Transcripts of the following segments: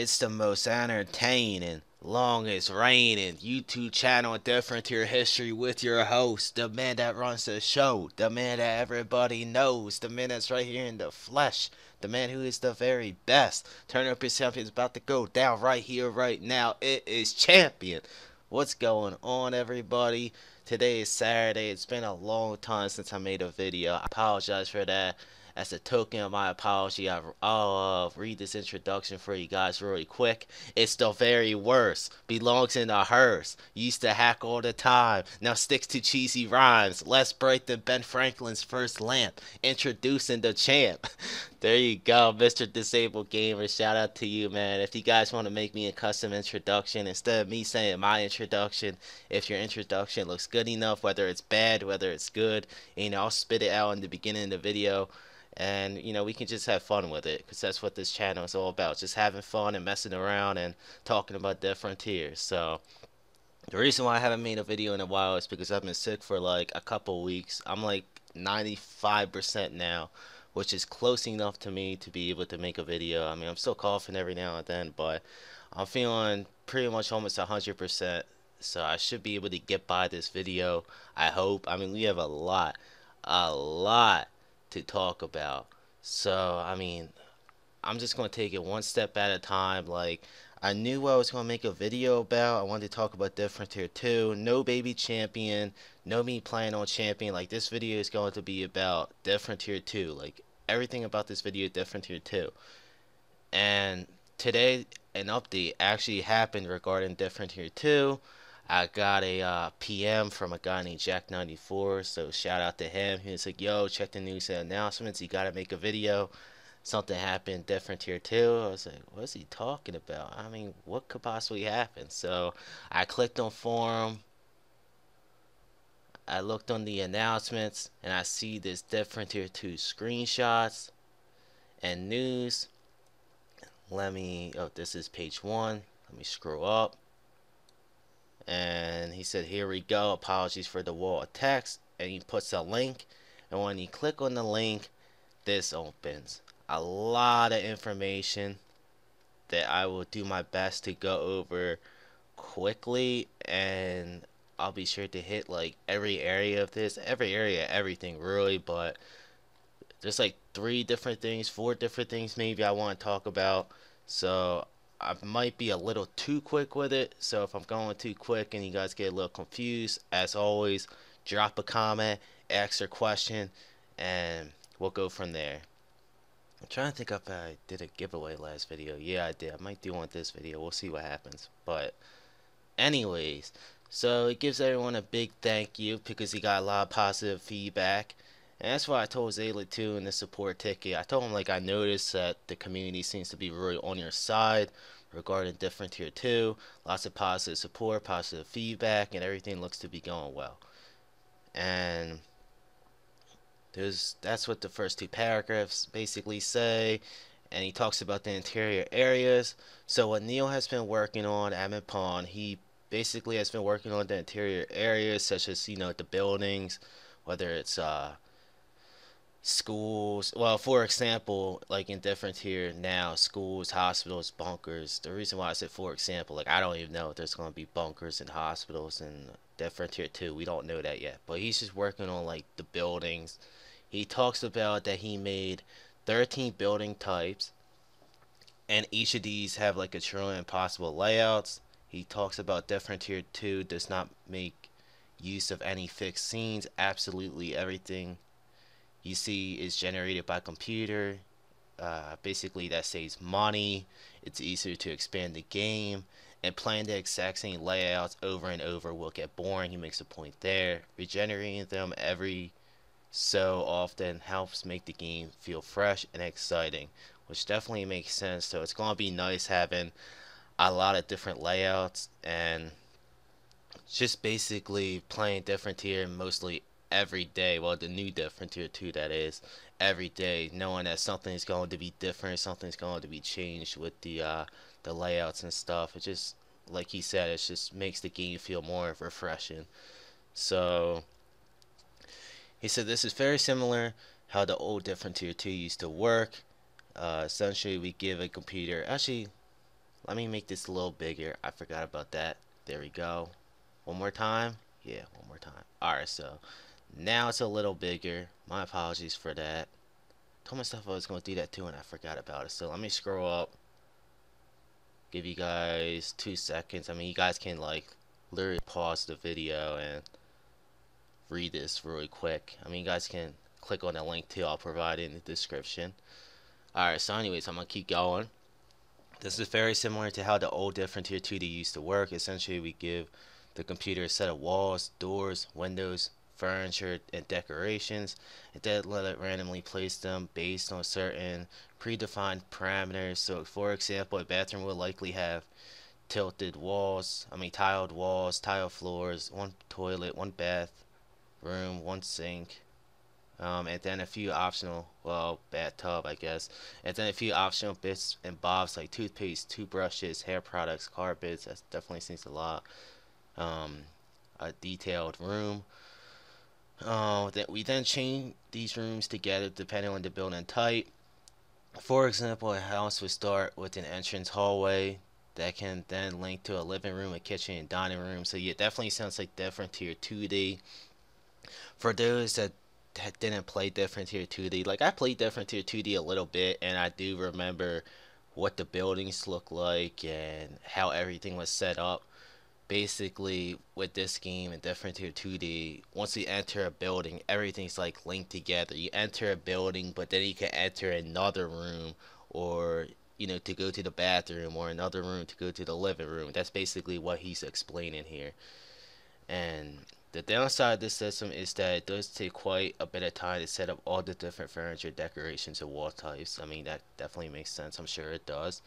It's the most entertaining, longest reigning YouTube channel in different tier history with your host, the man that runs the show, the man that everybody knows, the man that's right here in the flesh, the man who is the very best. Turn up your champion is about to go down right here, right now. It is champion. What's going on, everybody? Today is Saturday. It's been a long time since I made a video. I apologize for that. As a token of my apology, I'll read this introduction for you guys really quick. It's the very worst. Belongs in a hearse. Used to hack all the time. Now sticks to cheesy rhymes. Less bright than Ben Franklin's first lamp. Introducing the champ. There you go, Mr. Disabled Gamer. Shout out to you, man. If you guys want to make me a custom introduction, instead of me saying my introduction, if your introduction looks good enough, whether it's bad, whether it's good, I'll spit it out in the beginning of the video, and we can just have fun with it, because that's what this channel is all about, just having fun and messing around and talking about different tiers. So the reason why I haven't made a video in a while is because I've been sick for like a couple weeks. I'm like 95% now, which is close enough to me to be able to make a video. I mean, I'm still coughing every now and then, but I'm feeling pretty much almost 100%, so I should be able to get by this video, I hope. I mean, we have a lot to talk about. So, I mean, I'm just going to take it one step at a time. Like, I knew what I was going to make a video about. I wanted to talk about different tier 2. No baby champion. No me playing on champion. Like, this video is going to be about different tier 2. Like, everything about this video is different tier 2. And today, an update actually happened regarding different tier 2. I got a PM from a guy named Jack94, so shout out to him. He was like, yo, check the news and announcements, you gotta make a video. Something happened different tier 2. I was like, what's he talking about? I mean, what could possibly happen? So I clicked on forum, I looked on the announcements, and I see this different tier 2 screenshots and news. Oh, this is page 1. Let me scroll up. And he said, here we go, apologies for the wall of text, and he puts a link, and when you click on the link, this opens. A lot of information that I will do my best to go over quickly, and I'll be sure to hit like every area of this, everything really, but there's like 3 different things, 4 different things maybe I want to talk about. So I might be a little too quick with it, so if I'm going too quick and you guys get a little confused, as always, drop a comment, ask your question, and we'll go from there. I'm trying to think if I did a giveaway last video. Yeah, I did. I might do one with this video. We'll see what happens. But anyways, so it gives everyone a big thank you because he got a lot of positive feedback. And that's why I told Xaelath too in the support ticket. I told him, like, I noticed that the community seems to be really on your side regarding different tier 2. Lots of positive support, positive feedback, and everything looks to be going well. And that's what the first 2 paragraphs basically say. And he talks about the interior areas. So what Neil has been working on, AdminPwn, he basically has been working on the interior areas, such as, the buildings, whether it's schools. Well, for example, like in different tier now, schools, hospitals, bunkers. The reason why I said for example, like, I don't even know if there's going to be bunkers and hospitals in different tier 2. We don't know that yet, but he's just working on like the buildings. He talks about that he made 13 building types, and each of these have like a trillion possible layouts. He talks about different tier 2 does not make use of any fixed scenes. Absolutely everything you see is generated by computer. Basically that saves money. It's easier to expand the game, and playing the exact same layouts over and over will get boring. He makes a point there. Regenerating them every so often helps make the game feel fresh and exciting, which definitely makes sense. So it's gonna be nice having a lot of different layouts and just basically playing different tier mostly every day. Well, the new different tier 2, that is, every day, knowing that something's going to be different, something's going to be changed with the layouts and stuff. It just, like he said, it just makes the game feel more refreshing. So he said this is very similar how the old different tier 2 used to work. Essentially, we give a computer, actually, Let me make this a little bigger. I forgot about that. There we go. One more time. Yeah, one more time. Alright, so now it's a little bigger. My apologies for that. Told myself I was going to do that too and I forgot about it. So let me scroll up. Give you guys 2 seconds. I mean, you guys can like literally pause the video and read this really quick. I mean, you guys can click on the link too. I'll provide it in the description. Alright, so anyways, I'm going to keep going. This is very similar to how the old different tier 2D used to work. Essentially, we give the computer a set of walls, doors, windows, furniture, and decorations, and then let it randomly place them based on certain predefined parameters. So, for example, a bathroom will likely have tiled walls, tile floors, one toilet, one bath room, one sink, and then a few optional, well, bathtub, I guess, and then a few optional bits and bobs like toothpaste, toothbrushes, hair products, carpets. That definitely seems a lot. A detailed room. That we then chain these rooms together depending on the building type. For example, a house would start with an entrance hallway that can then link to a living room, a kitchen, and dining room. So yeah, it definitely sounds like different tier 2D. For those that didn't play different tier 2D, like I played different tier 2D a little bit, and I do remember what the buildings look like and how everything was set up. Basically, with this game and different tier 2D, once you enter a building, everything's like linked together. You enter a building, but then you can enter another room, or to go to the bathroom, or another room to go to the living room. That's basically what he's explaining here. And the downside of this system is that it does take quite a bit of time to set up all the different furniture, decorations, and wall types. I mean, that definitely makes sense. I'm sure it does.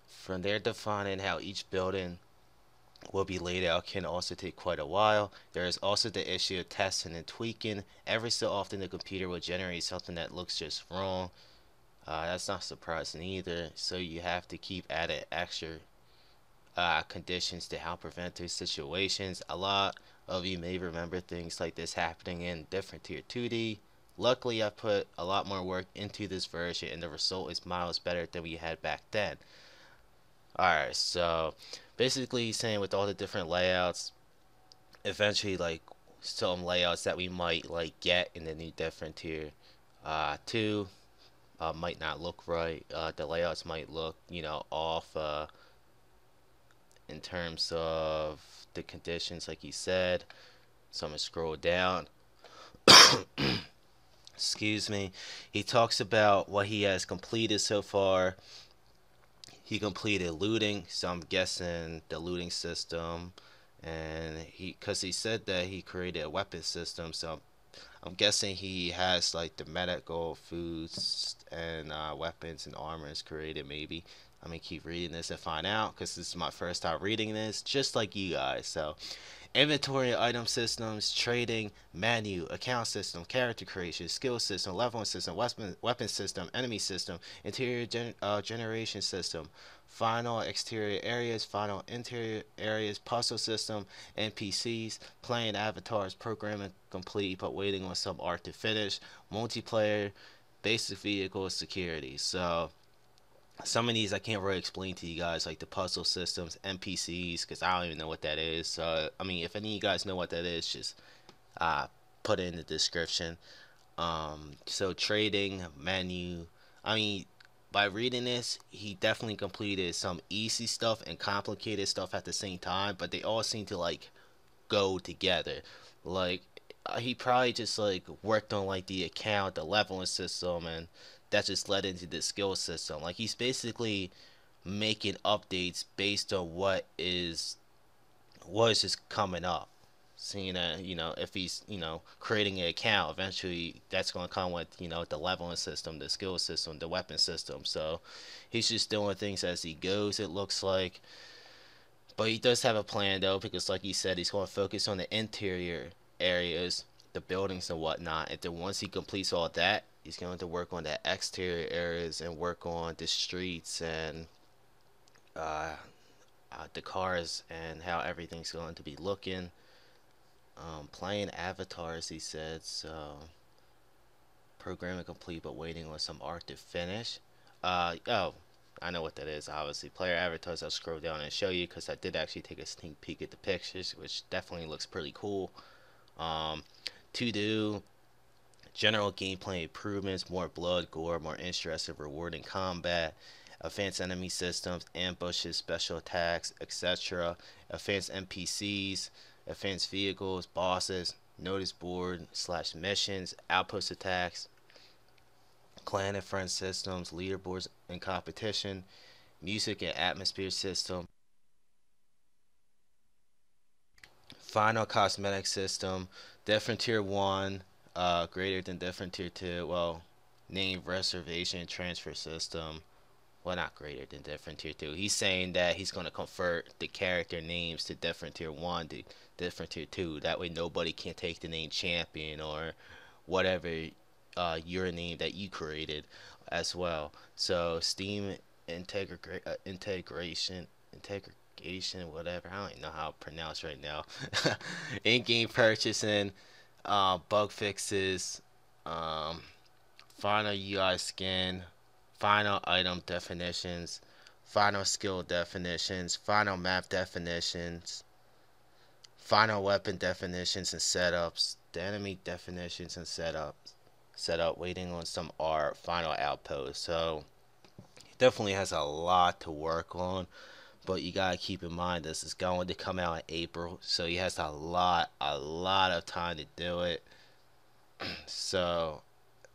From there, defining how each building will be laid out can also take quite a while. There is also the issue of testing and tweaking. Every so often, the computer will generate something that looks just wrong. That's not surprising either. So you have to keep adding extra conditions to help prevent those situations. A lot of you may remember things like this happening in different tier 2D. Luckily, I put a lot more work into this version, and the result is miles better than we had back then. Alright, so basically saying with all the different layouts, eventually like some layouts that we might like get in the new different tier 2 might not look right. The layouts might look, off in terms of the conditions, like he said. So I'm gonna scroll down. Excuse me. He talks about what he has completed so far. He completed looting, so I'm guessing the looting system, and because he said that he created a weapon system, so I'm guessing he has like the medical, foods, and weapons and armors created. Maybe I'm gonna keep reading this and find out because this is my first time reading this, just like you guys. So inventory, item systems, trading, menu, account system, character creation, skill system, leveling system, weapon system, enemy system, interior generation system, final exterior areas, final interior areas, puzzle system, NPCs, playing avatars, programming complete but waiting on some art to finish, multiplayer, basic vehicle security. So some of these I can't really explain to you guys, like the puzzle systems, NPCs, because I don't even know what that is. So I mean, if any of you guys know what that is, just uh, put it in the description. So trading menu. I mean, by reading this, he definitely completed some easy stuff and complicated stuff at the same time, but they all seem to like go together. Like he probably just like worked on like the account, the leveling system, and that just led into the skill system. Like he's basically making updates based on what is just coming up. Seeing that, if he's, creating an account, eventually that's going to come with, the leveling system, the skill system, the weapon system. So he's just doing things as he goes, it looks like. But he does have a plan though, because like he said, he's going to focus on the interior areas, the buildings and whatnot. And then once he completes all that, he's going to work on the exterior areas and work on the streets and uh, the cars and how everything's going to be looking. Playing avatars, he said. So programming complete, but waiting on some art to finish. Oh, I know what that is, obviously. Player avatars, I'll scroll down and show you because I did actually take a sneak peek at the pictures, which definitely looks pretty cool. Um, to do general gameplay improvements, more blood, gore, more interesting, rewarding combat, advanced enemy systems, ambushes, special attacks, etc., advanced NPCs, advanced vehicles, bosses, notice board slash missions, outpost attacks, clan and friend systems, leaderboards and competition, music and atmosphere system, final cosmetic system, different tier 1, greater than different tier 2, well, name reservation transfer system, well, not greater than different tier 2. He's saying that he's going to convert the character names to different tier 1 to different tier 2. That way nobody can take the name champion or whatever your name that you created as well. So Steam integration, whatever. I don't even know how to pronounce right now. In-game purchasing, bug fixes, um, final UI skin, final item definitions, final skill definitions, final map definitions, final weapon definitions and setups, the enemy definitions and setup, waiting on some art, final outpost. So he definitely has a lot to work on, but you gotta keep in mind this is going to come out in April, so he has a lot of time to do it. So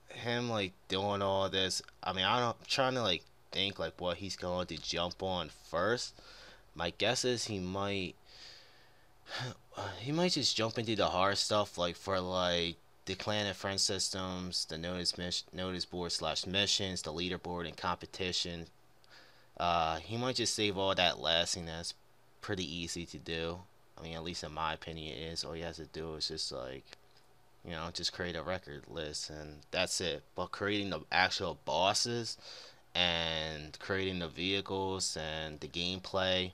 him like doing all this, I mean, I'm trying to like think like what he's going to jump on first. My guess is he might just jump into the hard stuff like for like the clan and friend systems, the notice board slash missions, the leaderboard and competition. He might just save all that last thing. That's pretty easy to do. I mean, at least in my opinion, it is. All he has to do is just like, just create a record list and that's it. But creating the actual bosses and creating the vehicles and the gameplay,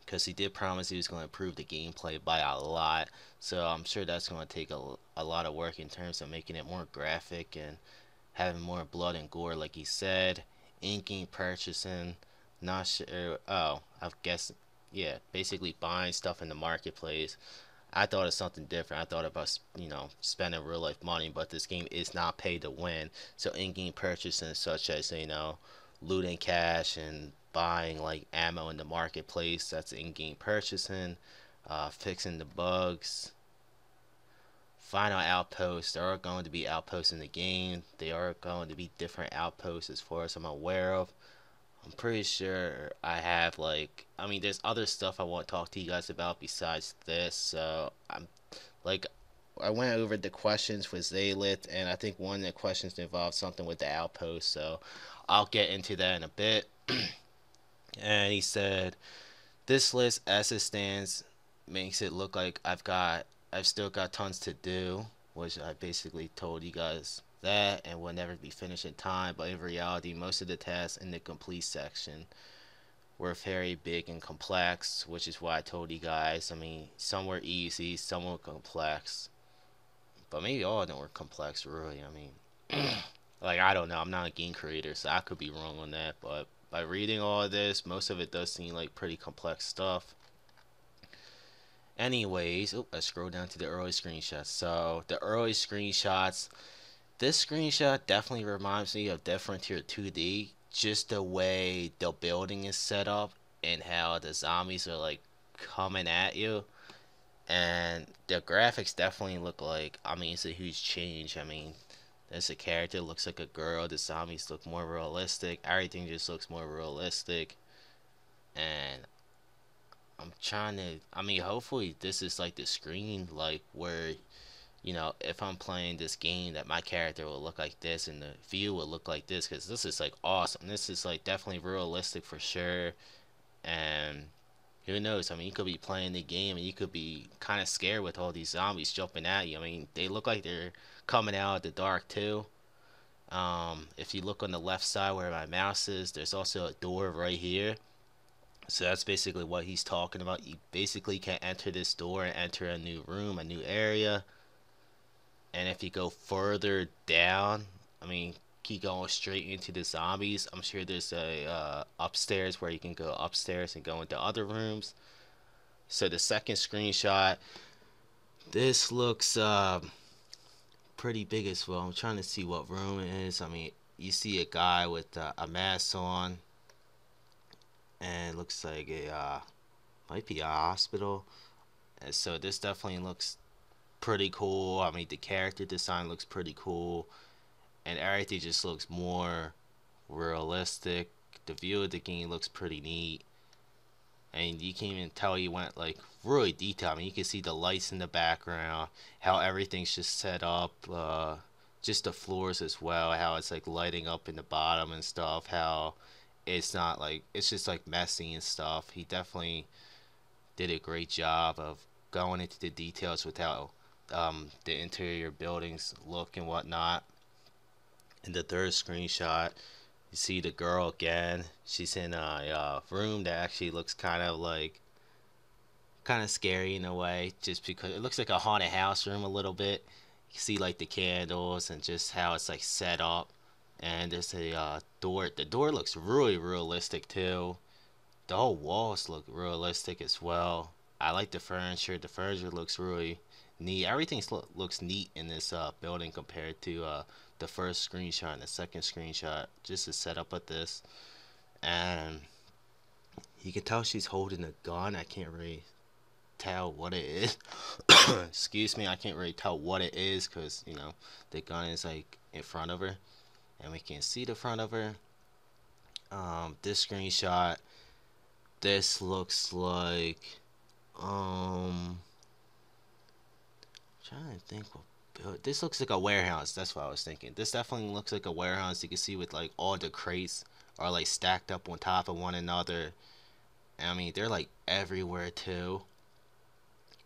because he did promise he was going to improve the gameplay by a lot. So I'm sure that's going to take a lot of work in terms of making it more graphic and having more blood and gore, like he said. In-game purchasing, not sure. Oh, I guess, yeah, basically buying stuff in the marketplace. I thought of something different. I thought about, spending real life money, but this game is not pay to win. So in-game purchasing, such as, looting cash and buying like ammo in the marketplace, that's in-game purchasing. Fixing the bugs. Final outposts. There are going to be outposts in the game. They are going to be different outposts as far as I'm aware of. I'm pretty sure I have there's other stuff I want to talk to you guys about besides this. So I went over the questions with Xaelath, and I think one of the questions involved something with the outpost. So I'll get into that in a bit. And he said, this list as it stands makes it look like I've still got tons to do, which I basically told you guys that and will never be finished in time, but in reality most of the tasks in the complete section were very big and complex, which is why I told you guys. I mean, some were easy, some were complex, but maybe all of them were complex, really. I mean, I don't know, I'm not a game creator, so I could be wrong on that, but by reading all of this, most of it does seem like pretty complex stuff. Anyways, let's scroll down to the early screenshots. So the early screenshots, this screenshot definitely reminds me of Different Tier 2D. Just the way the building is set up and how the zombies are like coming at you. And the graphics definitely look like, I mean, it's a huge change. I mean, there's a character looks like a girl. The zombies look more realistic. Everything just looks more realistic. And I'm trying to, I mean, hopefully this is like the screen, like where, if I'm playing this game, that my character will look like this and the view will look like this, because this is like awesome. This is like definitely realistic for sure. And who knows? I mean, you could be playing the game and you could be kind of scared with all these zombies jumping at you. I mean, they look like they're coming out of the dark too. If you look on the left side where my mouse is, there's also a door right here. So that's basically what he's talking about. You basically can enter this door and enter a new room, a new area. And if you go further down, I mean, keep going straight into the zombies. I'm sure there's a upstairs where you can go upstairs and go into other rooms. So the second screenshot, this looks pretty big as well. I'm trying to see what room it is. I mean, you see a guy with a mask on, and it looks like a might be a hospital. And so this definitely looks pretty cool. I mean, the character design looks pretty cool, and everything just looks more realistic. The view of the game looks pretty neat, and you can even tell you went like really detailed. I mean, you can see the lights in the background, how everything's just set up, just the floors as well, how it's like lighting up in the bottom and stuff, how it's not like it's just like messy and stuff. He definitely did a great job of going into the details with how the interior buildings look and whatnot. In the third screenshot, you see the girl again. She's in a room that actually looks kind of scary in a way, just because it looks like a haunted house room a little bit. You see like the candles and just how it's like set up. And there's a door. The door looks really realistic too. The whole walls look realistic as well. I like the furniture. The furniture looks really neat. Everything looks neat in this building compared to the first screenshot and the second screenshot. Just the setup of this, and you can tell she's holding a gun. I can't really tell what it is. Excuse me. I can't really tell what it is because the gun is like in front of her, and we can see the front of her. This screenshot. This looks like trying to think what this looks like a warehouse. That's what I was thinking. This definitely looks like a warehouse. You can see with like all the crates are like stacked up on top of one another. I mean, they're like everywhere too.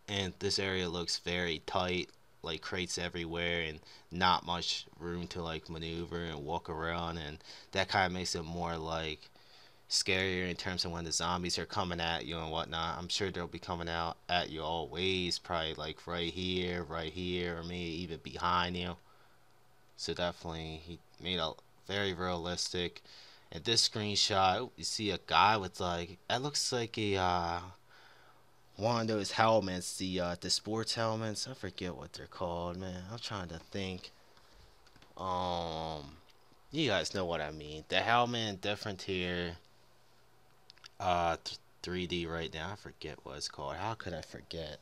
And this area looks very tight, like crates everywhere and not much room to like maneuver and walk around, and that kind of makes it more like scarier in terms of when the zombies are coming at you and whatnot. I'm sure they'll be coming out at you always, probably like right here, or maybe even behind you. So definitely, he made a very realistic. In this screenshot, you see a guy with like that looks like a one of those helmets, the sports helmets. I forget what they're called, man. I'm trying to think. Um, you guys know what I mean. The helmet different here. 3D right now. I forget what it's called. How could I forget?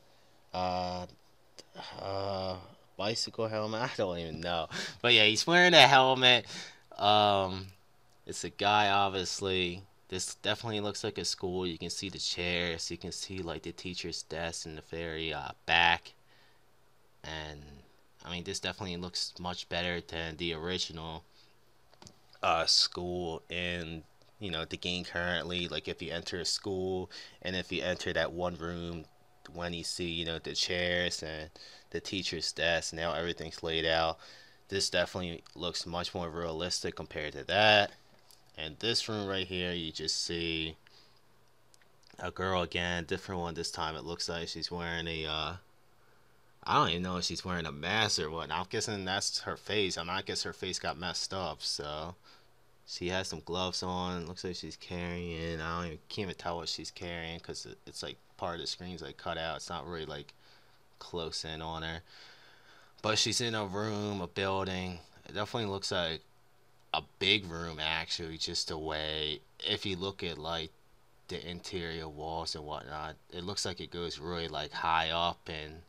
Uh, uh, bicycle helmet. I don't even know. But yeah, he's wearing a helmet. Um, it's a guy, obviously. This definitely looks like a school. You can see the chairs. You can see like the teacher's desk in the very back. And I mean, this definitely looks much better than the original school in the game currently. Like if you enter a school and if you enter that one room, when you see the chairs and the teacher's desk, now everything's laid out. This definitely looks much more realistic compared to that. And this room right here, you just see a girl again, different one this time. It looks like she's wearing a I don't even know if she's wearing a mask or what. I'm guessing that's her face. I guess her face got messed up, so she has some gloves on. Looks like she's carrying. Can't even tell what she's carrying because it's like part of the screen's like cut out. It's not really like close in on her. But she's in a room, a building. It definitely looks like a big room actually. Just the way, if you look at like the interior walls and whatnot, it looks like it goes really like high up, and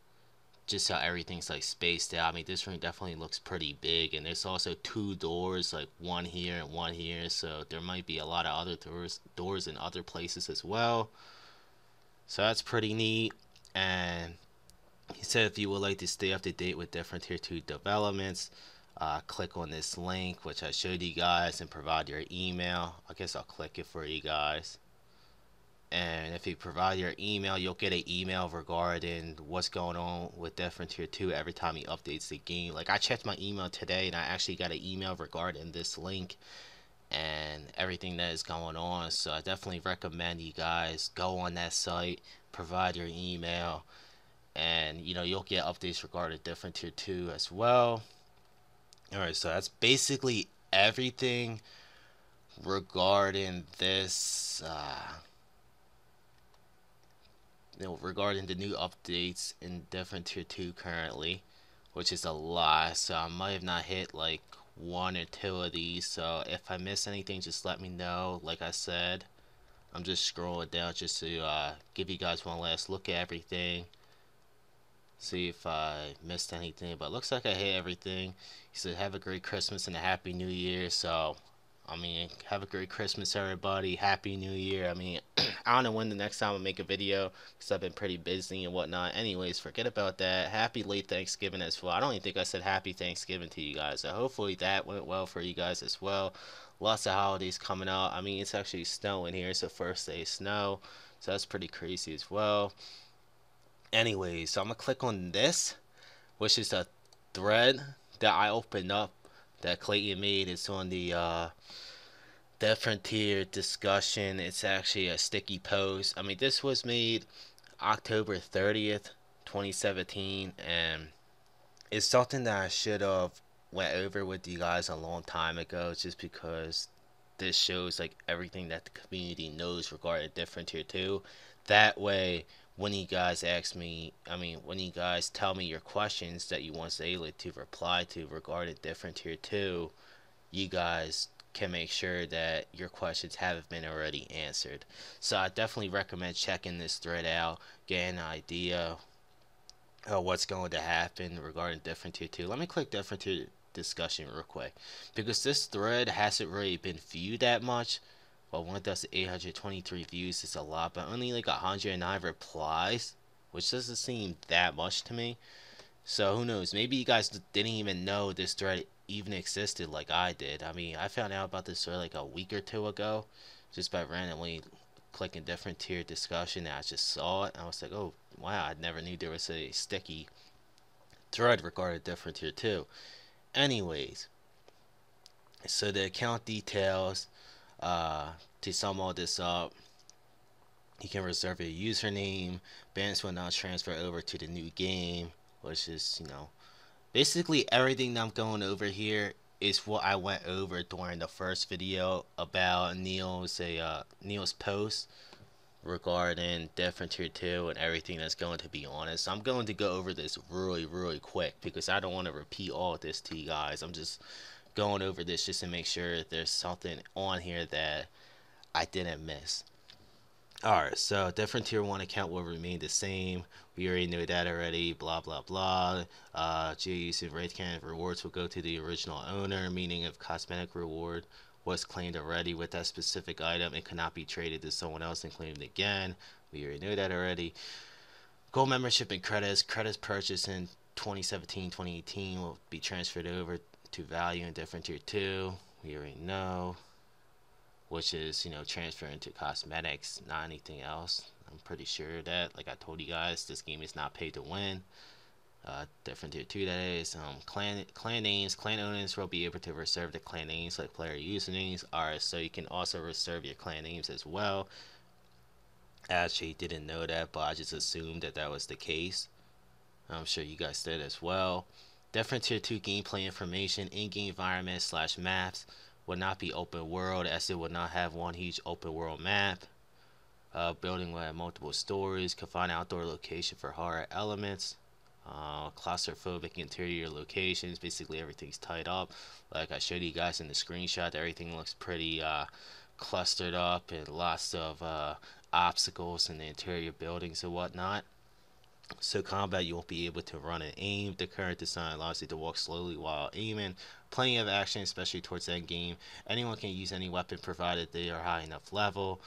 just how everything's like spaced out. I mean, this room definitely looks pretty big, and there's also two doors, like one here and one here, so there might be a lot of other doors in other places as well. So that's pretty neat. And he said if you would like to stay up to date with different tier 2 developments, click on this link which I showed you guys and provide your email. I guess I'll click it for you guys. And if you provide your email, you'll get an email regarding what's going on with different tier 2 every time he updates the game. Like I checked my email today and I actually got an email regarding this link and everything that is going on. So I definitely recommend you guys go on that site, provide your email, and you'll get updates regarding different tier 2 as well. Alright, so that's basically everything regarding this, regarding the new updates in different tier 2 currently, which is a lot. So I might have not hit like one or two of these. So if I miss anything, just let me know. Like I said, I'm just scrolling down just to give you guys one last look at everything. See if I missed anything, but looks like I hit everything. He said, "Have a great Christmas and a Happy New Year." So, I mean, have a great Christmas, everybody. Happy New Year. I mean, I don't know when the next time I'll make a video because I've been pretty busy and whatnot. Anyways, forget about that. Happy late Thanksgiving as well. I don't even think I said Happy Thanksgiving to you guys. So hopefully that went well for you guys as well. Lots of holidays coming out. I mean, it's actually snowing here. It's the first day of snow, so that's pretty crazy as well. Anyways, so I'm gonna click on this, which is a thread that I opened up that Clayton made. It's on the Dead Frontier discussion. It's actually a sticky post. I mean, this was made October 30th, 2017, and it's something that I should have went over with you guys a long time ago, just because this shows like everything that the community knows regarding different tier 2. That way, when you guys ask me, I mean, when you guys tell me your questions that you want Xaelath to reply to regarding different tier 2, you guys can make sure that your questions haven't been already answered. So I definitely recommend checking this thread out, getting an idea what's going to happen regarding different tier 2. Let me click different tier discussion real quick, because this thread hasn't really been viewed that much. Well, 1,823 views is a lot, but only like 109 replies, which doesn't seem that much to me. So who knows? Maybe you guys didn't even know this thread even existed like I did. I mean, I found out about this thread like a week or two ago, just by randomly clicking different tier discussion. And I just saw it, and I was like, oh wow, I never knew there was a sticky thread regarding different tier 2. Anyways, so the account details, to sum all this up, you can reserve your username. Bans will not transfer over to the new game, which is, basically everything that I'm going over here is what I went over during the first video about Neil's post regarding different tier 2 and everything that's going to be on it. So I'm going to go over this really quick because I don't want to repeat all of this to you guys. I'm just going over this just to make sure there's something on here that I didn't miss. Alright, so different tier 1 account will remain the same. We already know that already, blah blah blah. GeoUs and raid can rewards will go to the original owner, meaning if cosmetic reward was claimed already with that specific item, it cannot be traded to someone else and claimed again. We already know that already. Gold membership and credits purchased in 2017-2018 will be transferred over to value in different tier 2. We already know, which is, transferring to cosmetics, not anything else. I'm pretty sure that, like I told you guys, this game is not paid to win. Different tier 2, that is. Clan names. Clan owners will be able to reserve the clan names like player usernames. Alright, so you can also reserve your clan names as well. I actually didn't know that, but I just assumed that that was the case. I'm sure you guys did as well. Different tier 2 gameplay information. In-game environment / maps will not be open world, as it will not have one huge open world map. Building will have multiple stories. Confined outdoor location for horror elements. Claustrophobic interior locations. Basically everything's tied up. Like I showed you guys in the screenshot, everything looks pretty clustered up and lots of obstacles in the interior buildings and whatnot. So combat, you won't be able to run and aim. The current design allows you to walk slowly while aiming. Plenty of action, especially towards end game. Anyone can use any weapon provided they are high enough level.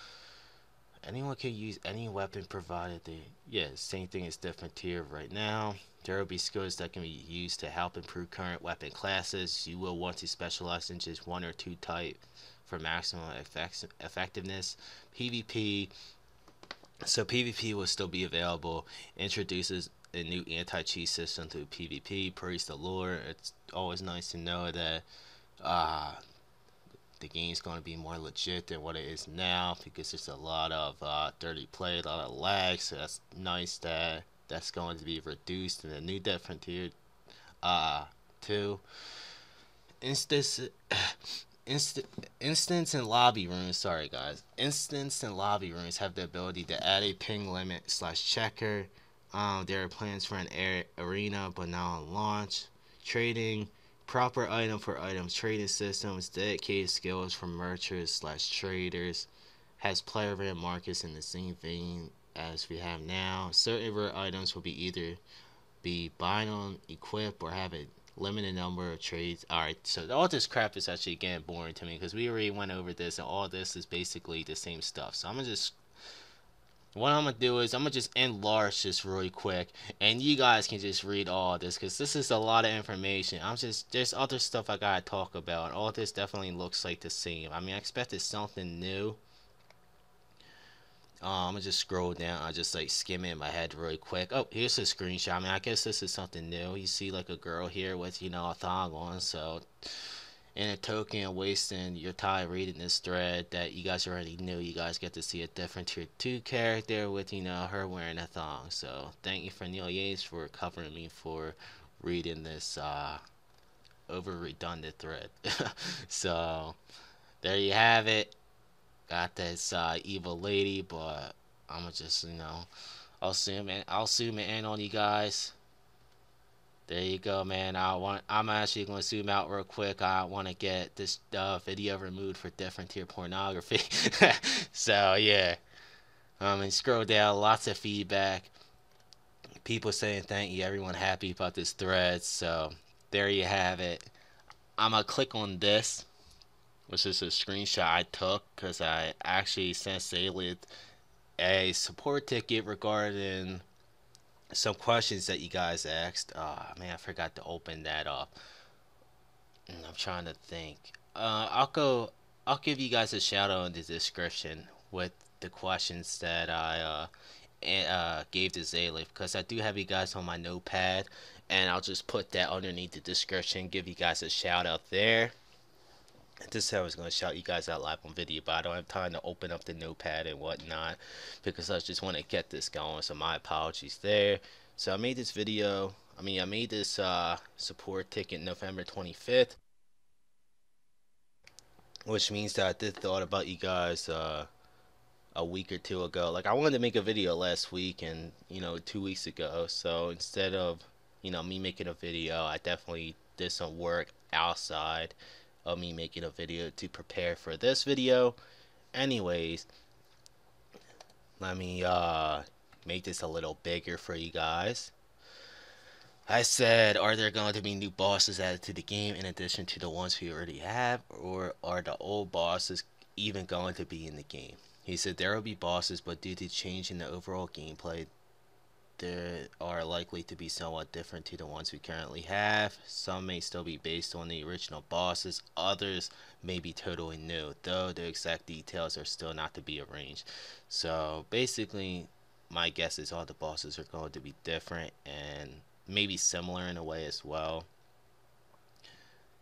Anyone can use any weapon provided they... Yeah, same thing as different tier right now. There will be skills that can be used to help improve current weapon classes. You will want to specialize in just one or two types for maximum effectiveness. PvP. So PvP will still be available. Introduces a new anti-cheat system to PvP. Praise the Lord. It's always nice to know that the game's going to be more legit than what it is now, because there's a lot of dirty play, a lot of lag. So that's nice that that's going to be reduced in the new different tier 2. Instance, instant, instance and lobby rooms. Sorry, guys. Instance and lobby rooms have the ability to add a ping limit slash checker. There are plans for an arena, but not on launch. Trading, proper item for items trading systems, dedicated skills for merchants slash traders. Has player rare markets in the same vein as we have now. Certain rare items will be either be bind on, equip, or have a limited number of trades. Alright, so all this crap is actually getting boring to me because we already went over this and all this is basically the same stuff. So what I'm gonna do is I'm gonna just enlarge this really quick and you guys can just read all this because this is a lot of information. There's other stuff I gotta talk about. All this definitely looks like the same. I mean, I expected something new. I'm gonna just scroll down. I just like skim it in my head really quick. Oh, here's a screenshot. I mean, I guess this is something new. You see like a girl here with, a thong on. So, in a token of wasting your time reading this thread that you guys already knew, you guys get to see a different tier 2 character with, her wearing a thong. So, thank you for Neil Yates for covering me for reading this over redundant thread. So, there you have it. Got this evil lady, but I'ma just I'll zoom in on you guys. There you go, man. I'm actually gonna zoom out real quick. I want to get this video removed for different tier pornography. So yeah, and scroll down, lots of feedback. People saying thank you. Everyone happy about this thread. So there you have it. I'm gonna click on this, which is a screenshot I took because I actually sent Xaelath a support ticket regarding some questions that you guys asked. Man, I forgot to open that up. I'm trying to think. I'll give you guys a shout out in the description with the questions that I gave to Xaelath because I do have you guys on my notepad, and I'll just put that underneath the description. Give you guys a shout out there. This I was going to shout you guys out live on video, but I don't have time to open up the notepad and whatnot because I just want to get this going, so my apologies there. So I made this video, I made this support ticket November 25th, which means that I did thought about you guys a week or two ago. Like, I wanted to make a video last week and, 2 weeks ago, so instead of, me making a video, I definitely did some work outside of me making a video to prepare for this video. Anyways, let me make this a little bigger for you guys. I said, are there going to be new bosses added to the game in addition to the ones we already have, or are the old bosses even going to be in the game? He said there will be bosses, but due to change in the overall gameplay, there are likely to be somewhat different to the ones we currently have. Some may still be based on the original bosses, others may be totally new, though the exact details are still not to be arranged. So basically, my guess is all the bosses are going to be different and maybe similar in a way as well.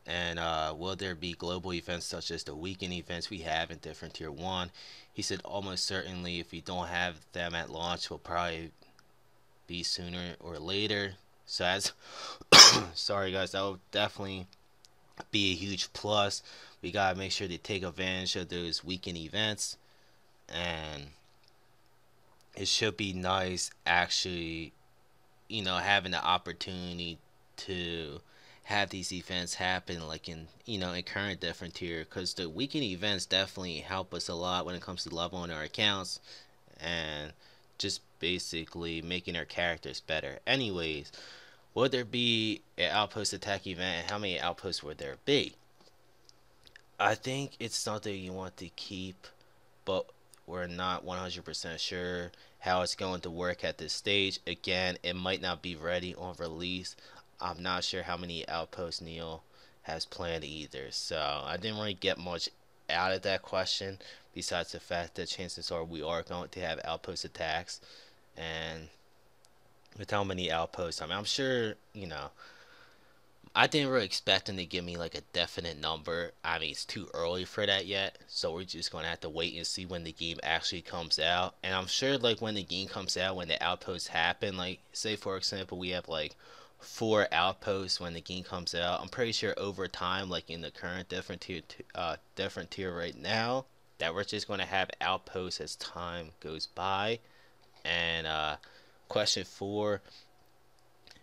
And will there be global events such as the weekend events we have in different tier 1? He said almost certainly if we don't have them at launch, we'll probably be sooner or later. So that's sorry guys, that will definitely be a huge plus. We gotta make sure to take advantage of those weekend events, and it should be nice actually, having the opportunity to have these events happen like in current different tier, because the weekend events definitely help us a lot when it comes to leveling our accounts and just basically making our characters better. Anyways, would there be an outpost attack event, and how many outposts would there be? I think it's something you want to keep, but we're not 100% sure how it's going to work at this stage. Again, it might not be ready on release. I'm not sure how many outposts Neil has planned either, so I didn't really get much out of that question besides the fact that chances are we are going to have outpost attacks. And with how many outposts, I'm sure, I didn't really expect them to give me like a definite number. It's too early for that yet, so we're just gonna have to wait and see when the game actually comes out. And I'm sure like when the game comes out, when the outposts happen, like say for example we have like 4 outposts when the game comes out. I'm pretty sure over time, like in the current different tier right now, that we're just going to have outposts as time goes by. And question 4,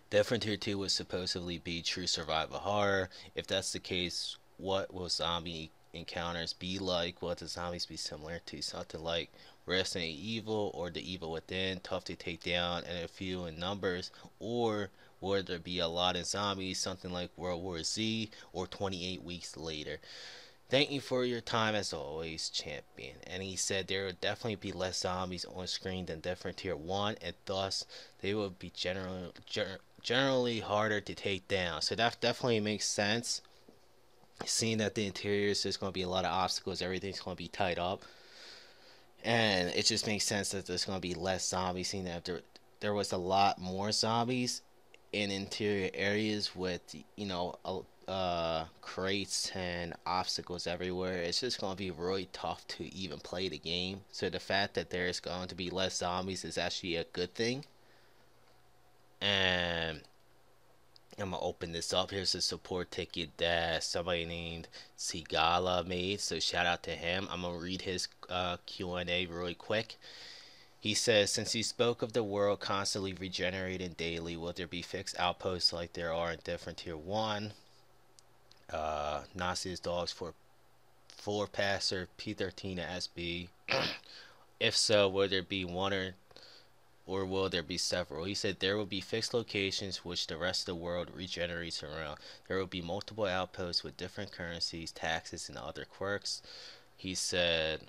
different tier 2 would supposedly be true survival horror. If that's the case, what will zombie encounters be like? Will the zombies be similar to something like Resident Evil or The Evil Within, tough to take down and a few in numbers? Or will there be a lot of zombies, something like World War Z or 28 Weeks Later? Thank you for your time as always, champion. And he said there would definitely be less zombies on screen than different tier 1, and thus they would be generally harder to take down. So that definitely makes sense. Seeing that the interiors, there's going to be a lot of obstacles, everything's going to be tied up. And it just makes sense that there's going to be less zombies, seeing that there was a lot more zombies in interior areas with, crates and obstacles everywhere. It's just going to be really tough to even play the game. So the fact that there's going to be less zombies is actually a good thing. And I'm gonna open this up. Here's a support ticket that somebody named Sigala made, so shout out to him. I'm gonna read his Q&A really quick. He says, since you spoke of the world constantly regenerating daily, will there be fixed outposts like there are in different tier 1? Nazi's dogs for 4 passer P13 to SB. If so, will there be one or will there be several? He said there will be fixed locations which the rest of the world regenerates around. There will be multiple outposts with different currencies, taxes, and other quirks. He said,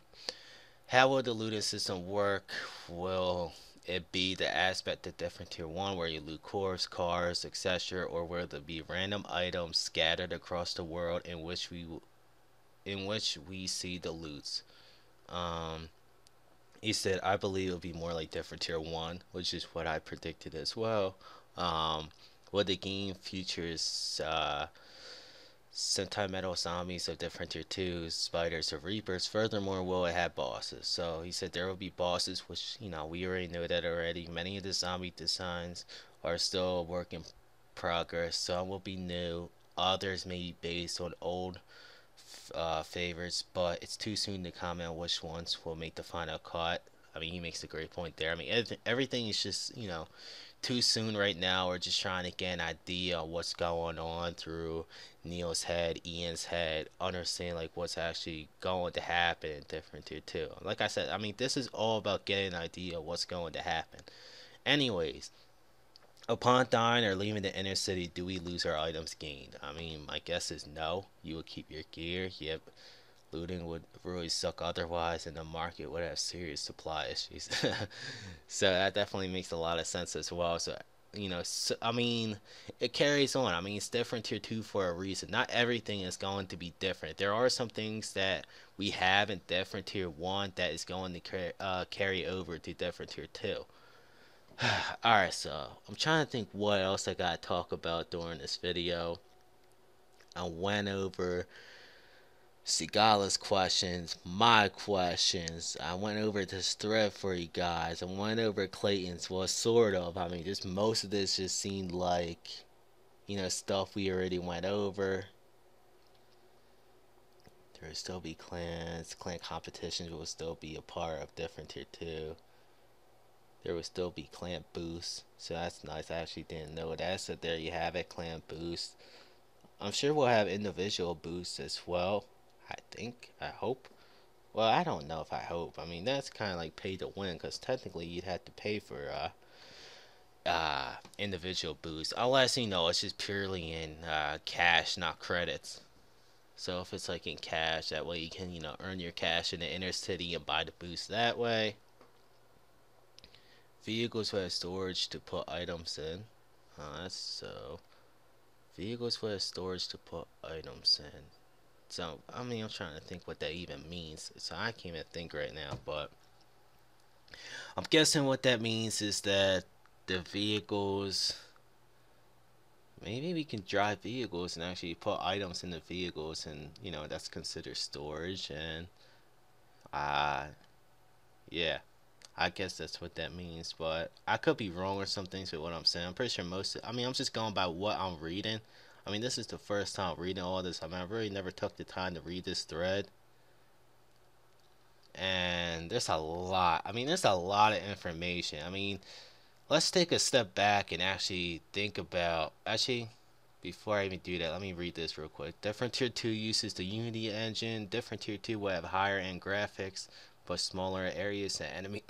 how will the looting system work? Will it be the aspect of different tier 1 where you loot cores, cars, etc., or will there be random items scattered across the world in which we see the loots? He said, I believe it'll be more like different tier 1, which is what I predicted as well. What the game features sentimental zombies of different tier 2s, spiders or reapers. Furthermore, will it have bosses? So he said there will be bosses, which, we already know that already. Many of the zombie designs are still a work in progress. Some will be new. Others may be based on old favorites, but it's too soon to comment on which ones will make the final cut. I mean, he makes a great point there. I mean, everything is just, too soon right now. We're just trying to get an idea of what's going on through Neil's head, Ian's head, understand like what's actually going to happen in different tier 2. Like I said, I mean, this is all about getting an idea of what's going to happen. Anyways, upon dying or leaving the inner city, do we lose our items gained? I mean, my guess is no. You would keep your gear. Yep, looting would really suck otherwise, and the market would have serious supply issues. So that definitely makes a lot of sense as well. So, I mean, it carries on. I mean, it's different tier 2 for a reason. Not everything is going to be different. There are some things that we have in different tier 1 that is going to carry over to different tier 2. Alright, so I'm trying to think what else I gotta talk about during this video. I went over Sigala's questions, my questions. I went over this thread for you guys. I went over Clayton's. Well, sort of. I mean, just most of this just seemed like, stuff we already went over. There will still be clans. Clan competitions will still be a part of different tier 2. There will still be clan boosts, so that's nice. I actually didn't know that. So there you have it, clan boost. I'm sure we'll have individual boosts as well. I hope. Well, I don't know if I hope. I mean, that's kind of like pay to win, because technically you'd have to pay for individual boosts. Unless, it's just purely in cash, not credits. So if it's like in cash, that way you can, earn your cash in the inner city and buy the boost that way. Vehicles with storage to put items in. That's so. Vehicles with storage to put items in. So, I mean, I'm trying to think what that even means. So I can't even think right now, but I'm guessing what that means is that the vehicles. Maybe we can drive vehicles and actually put items in the vehicles, and that's considered storage. And yeah. I guess that's what that means, but I could be wrong or some things with what I'm saying. I'm pretty sure I'm just going by what I'm reading. I mean, this is the first time reading all this. I mean, I really never took the time to read this thread. And there's a lot. I mean, there's a lot of information. I mean, let's take a step back and actually think about. Actually, before I even do that, let me read this real quick. Different Tier 2 uses the Unity engine. Different Tier 2 will have higher end graphics, but smaller areas and enemy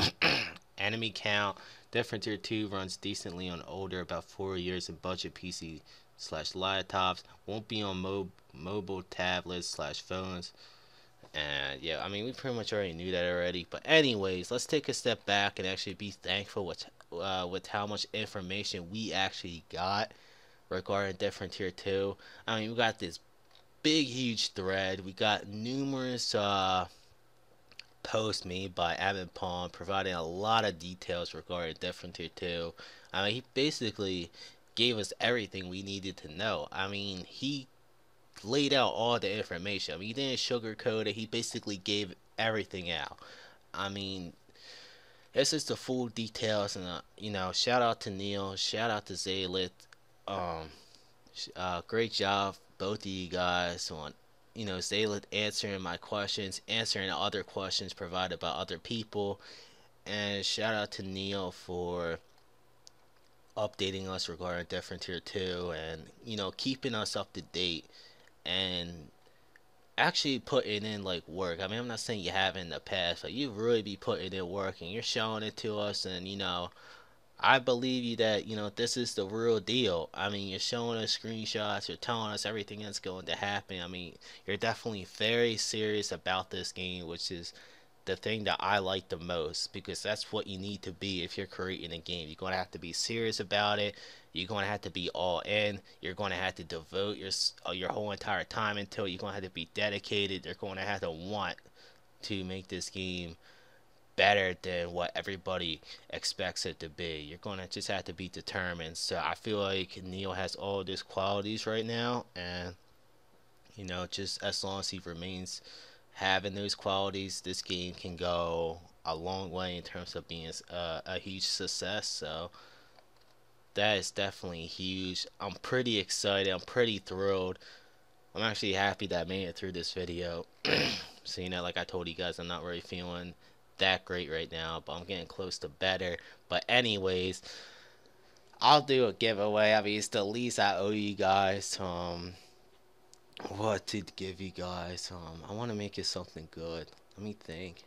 enemy count. Different Tier 2 runs decently on older, about 4 years of budget PC slash laptops. Won't be on mobile tablets slash phones. And yeah, I mean, we pretty much already knew that already. But anyways, let's take a step back and actually be thankful with how much information we actually got regarding different tier two. I mean, we got this big, huge thread. We got numerous posts made by AdminPwn providing a lot of details regarding different tier two. I mean, he basically gave us everything we needed to know. I mean, he laid out all the information. I mean, he didn't sugarcoat it. He basically gave everything out. I mean, this is the full details, and shout out to Neil, shout out to Xaelath. Um, Great job, both of you guys, on Xaelath answering my questions, answering other questions provided by other people, and shout out to Neil for updating us regarding different tier two, and keeping us up to date and actually putting in like work. I mean, I'm not saying you haven't in the past, but you really be putting in work and you're showing it to us, and I believe you that this is the real deal. I mean, you're showing us screenshots, you're telling us everything that's going to happen. I mean, you're definitely very serious about this game, which is the thing that I like the most, because that's what you need to be if you're creating a game. You're going to have to be serious about it. You're going to have to be all in. You're going to have to devote your whole entire time into it. You're going to have to be dedicated. You're going to have to want to make this game better than what everybody expects it to be. You're going to just have to be determined. So I feel like Neil has all these qualities right now, and just as long as he remains having those qualities, this game can go a long way in terms of being a huge success. So that is definitely huge. I'm pretty excited. I'm pretty thrilled. I'm actually happy that I made it through this video. Seeing that, like I told you guys, I'm not really feeling that great right now, but I'm getting close to better. But anyways, I'll do a giveaway. I mean, it's the least I owe you guys. What to give you guys? I want to make it something good. Let me think.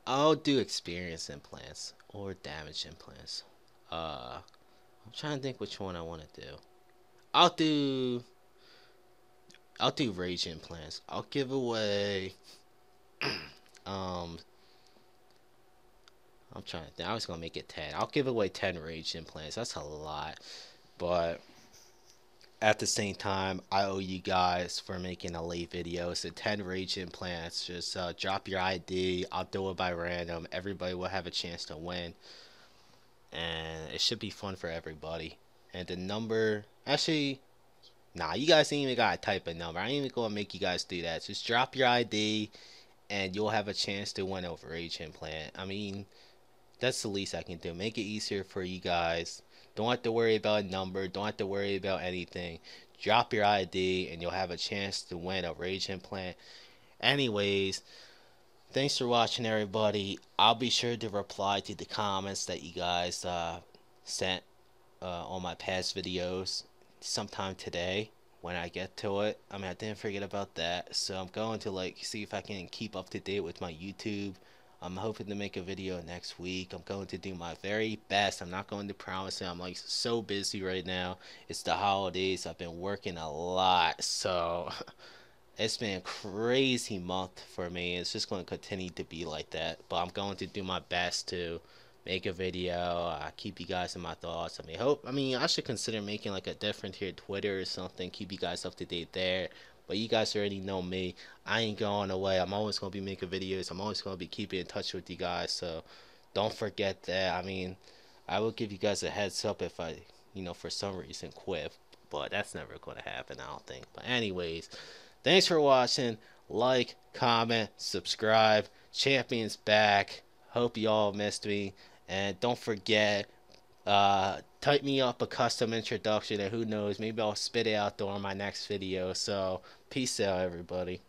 I'll do experience implants or damage implants. I'm trying to think which one I want to do. I'll do. I'll do rage implants. I'll give away. um. I'm trying to think. I was gonna make it 10. I'll give away 10 rage implants. That's a lot, but at the same time, I owe you guys for making a late video. So 10 rage implants. Just drop your ID. I'll do it by random. Everybody will have a chance to win, and it should be fun for everybody. And the number, actually, nah, you guys ain't even gotta type a number. I ain't even gonna make you guys do that. Just drop your ID, and you'll have a chance to win over rage implant. I mean, that's the least I can do. Make it easier for you guys. Don't have to worry about a number. Don't have to worry about anything. Drop your ID and you'll have a chance to win a rage implant. Anyways, thanks for watching, everybody. I'll be sure to reply to the comments that you guys sent on my past videos sometime today when I get to it. I mean, I didn't forget about that. So I'm going to see if I can keep up to date with my YouTube. I'm hoping to make a video next week. I'm going to do my very best. I'm not going to promise it. I'm so busy right now. It's the holidays. I've been working a lot. So it's been a crazy month for me. It's just going to continue to be like that. But I'm going to do my best to make a video. Keep you guys in my thoughts. I mean, I should consider making a different here Twitter or something. Keep you guys up to date there. But you guys already know me. I ain't going away. I'm always going to be making videos. I'm always going to be keeping in touch with you guys. So don't forget that. I mean, I will give you guys a heads up if I, for some reason quit. But that's never going to happen, I don't think. But anyways, thanks for watching. Like, comment, subscribe. Champion's back. Hope y'all missed me. And don't forget, type me up a custom introduction, and who knows, maybe I'll spit it out during my next video. So peace out, everybody.